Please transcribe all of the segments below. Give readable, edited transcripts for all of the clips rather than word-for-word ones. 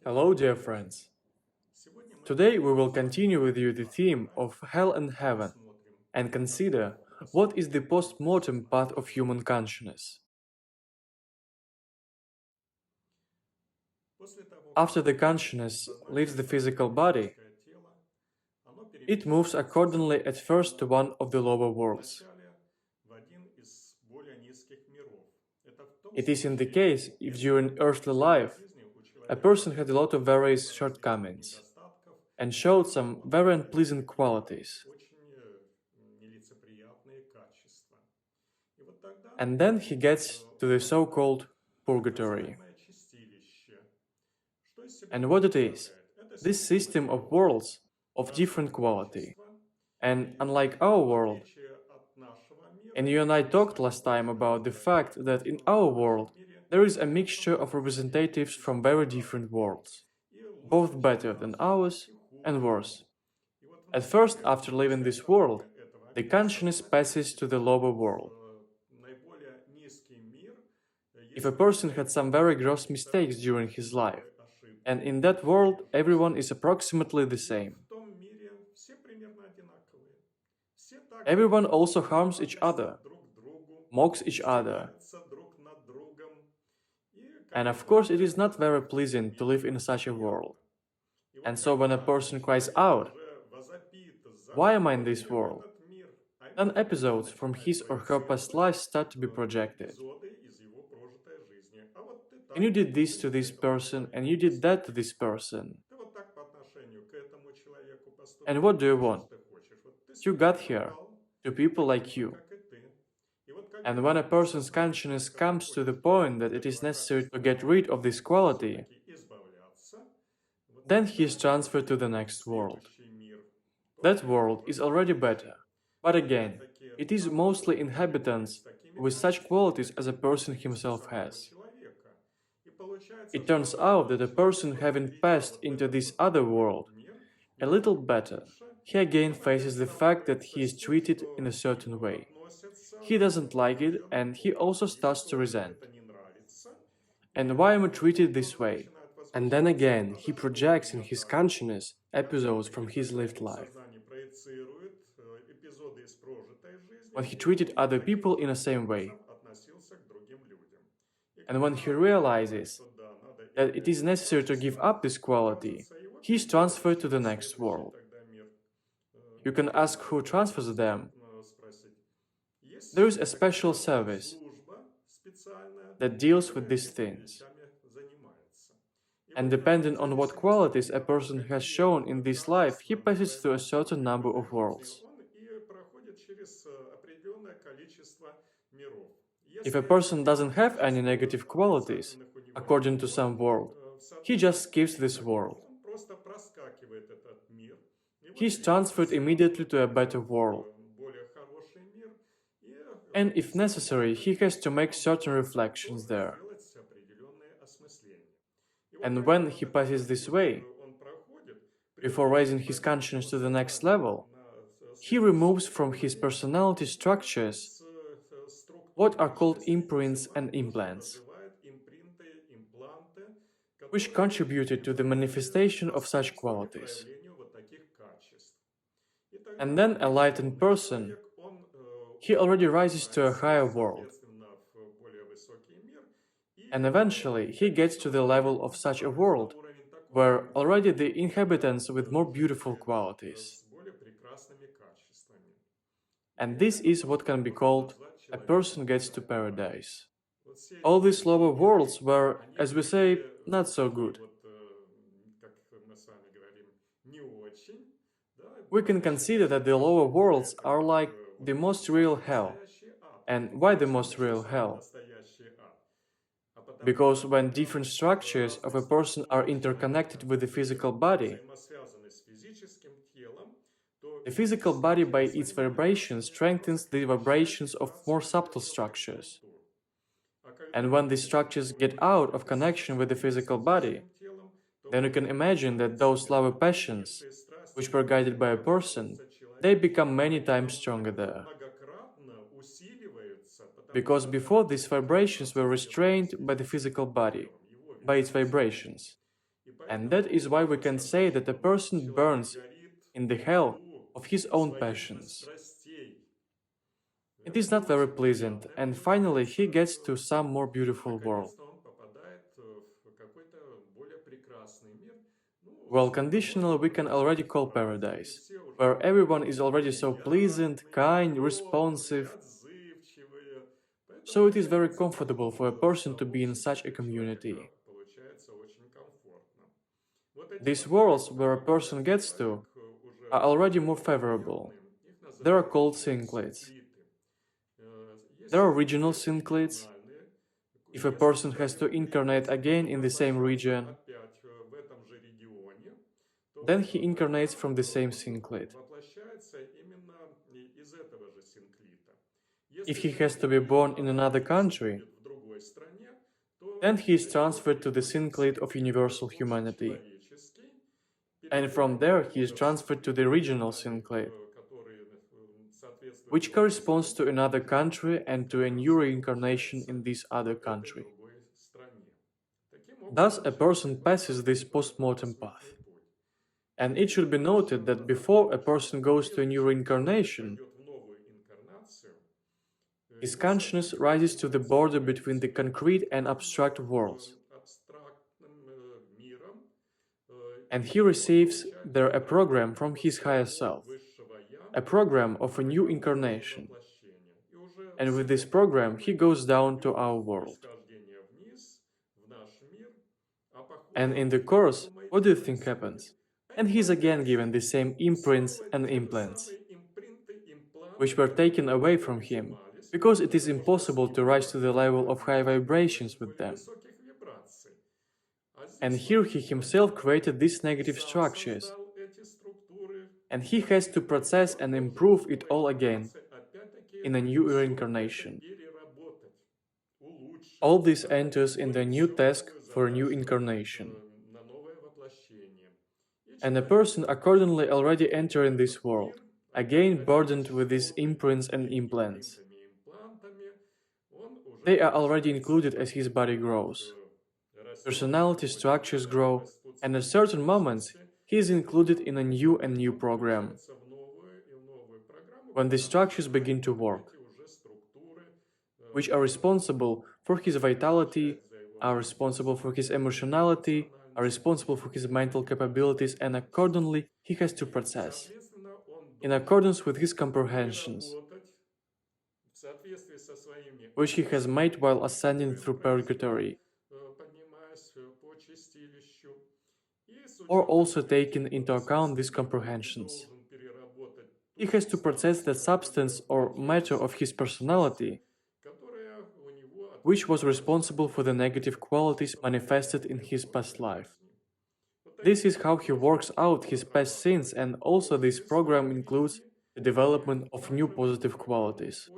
Hello, dear friends. Today we will continue with you the theme of hell and heaven and consider what is the post-mortem path of human consciousness. After the consciousness leaves the physical body, it moves accordingly at first to one of the lower worlds. It is in the case if during earthly life a person had a lot of various shortcomings and showed some very unpleasant qualities. And then he gets to the so-called Purgatory. And what it is? This system of worlds of different quality. And unlike our world, and you and I talked last time about the fact that in our world there is a mixture of representatives from very different worlds, both better than ours and worse. At first, after leaving this world, the consciousness passes to the lower world. If a person had some very gross mistakes during his life, and in that world everyone is approximately the same. Everyone also harms each other, mocks each other. And of course it is not very pleasant to live in such a world. And so when a person cries out, "Why am I in this world?" then episodes from his or her past life start to be projected. And you did this to this person, and you did that to this person. And what do you want? You got here, to people like you. And when a person's consciousness comes to the point that it is necessary to get rid of this quality, then he is transferred to the next world. That world is already better, but again, it is mostly inhabitants with such qualities as a person himself has. It turns out that a person having passed into this other world a little better, he again faces the fact that he is treated in a certain way. He doesn't like it and he also starts to resent. And why am I treated this way? And then again, he projects in his consciousness episodes from his lived life. When he treated other people in the same way. And when he realizes that it is necessary to give up this quality, he is transferred to the next world. You can ask who transfers them. There is a special service that deals with these things. And depending on what qualities a person has shown in this life, he passes through a certain number of worlds. If a person doesn't have any negative qualities, according to some world, he just skips this world. He is transferred immediately to a better world. And if necessary, he has to make certain reflections there. And when he passes this way, before raising his consciousness to the next level, he removes from his personality structures what are called imprints and implants, which contributed to the manifestation of such qualities. And then a enlightened person, he already rises to a higher world. And eventually he gets to the level of such a world, where already the inhabitants with more beautiful qualities. And this is what can be called a person gets to paradise. All these lower worlds were, as we say, not so good. We can consider that the lower worlds are like the most real hell. And why the most real hell? Because when different structures of a person are interconnected with the physical body, the physical body by its vibration strengthens the vibrations of more subtle structures. And when these structures get out of connection with the physical body, then you can imagine that those lower passions, which were guided by a person, they become many times stronger there. Because before these vibrations were restrained by the physical body, by its vibrations. And that is why we can say that a person burns in the hell of his own passions. It is not very pleasant, and finally he gets to some more beautiful world. Well, conditional we can already call paradise, where everyone is already so pleasant, kind, responsive, so it is very comfortable for a person to be in such a community. These worlds where a person gets to are already more favorable. They are called synclites. There are regional synclites. If a person has to incarnate again in the same region, then he incarnates from the same synclite. If he has to be born in another country, then he is transferred to the synclite of universal humanity. And from there he is transferred to the regional synclite, which corresponds to another country and to a new reincarnation in this other country. Thus, a person passes this post-mortem path. And it should be noted that before a person goes to a new reincarnation, his consciousness rises to the border between the concrete and abstract worlds. And he receives there a program from his higher self, a program of a new incarnation. And with this program, he goes down to our world. And in the course, what do you think happens? And he's again given the same imprints and implants, which were taken away from him, because it is impossible to rise to the level of high vibrations with them. And here he himself created these negative structures, and he has to process and improve it all again in a new reincarnation. All this enters in the new task for a new incarnation. And a person accordingly already entering this world, again burdened with these imprints and implants. They are already included as his body grows. Personality structures grow, and at certain moments he is included in a new and new program. When the structures begin to work, which are responsible for his vitality, are responsible for his emotionality, are responsible for his mental capabilities, and accordingly he has to process, in accordance with his comprehensions, which he has made while ascending through Purgatory, or also taking into account these comprehensions. He has to process the substance or matter of his personality, which was responsible for the negative qualities manifested in his past life. This is how he works out his past sins, and also this program includes the development of new positive qualities.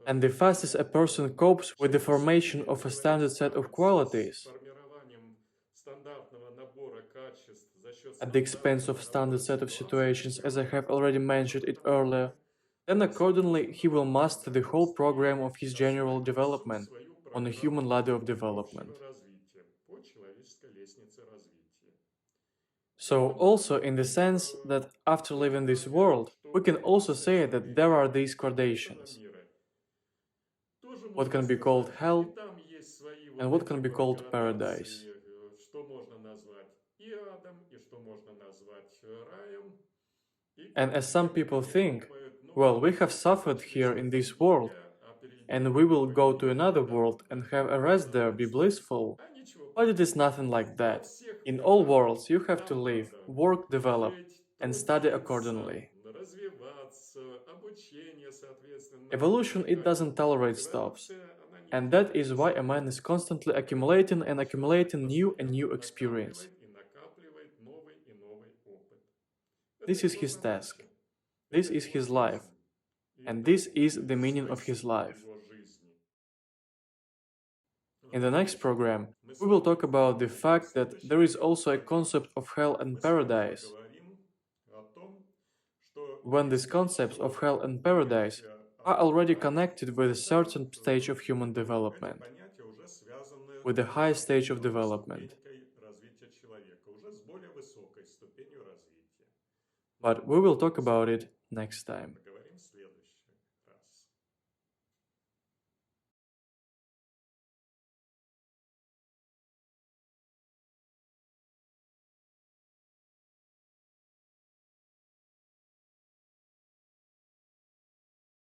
And the fastest a person copes with the formation of a standard set of qualities, at the expense of standard set of situations, as I have already mentioned it earlier, then accordingly he will master the whole program of his general development on a human ladder of development. So also in the sense that after leaving this world, we can also say that there are these gradations. What can be called hell and what can be called paradise. And as some people think, well, we have suffered here in this world, and we will go to another world and have a rest there, be blissful. But it is nothing like that. In all worlds, you have to live, work, develop, and study accordingly. Evolution, it doesn't tolerate stops. And that is why a man is constantly accumulating and accumulating new and new experience. This is his task. This is his life. And this is the meaning of his life. In the next program, we will talk about the fact that there is also a concept of hell and paradise. When these concepts of hell and paradise are already connected with a certain stage of human development. with the highest stage of development. But we will talk about it next time.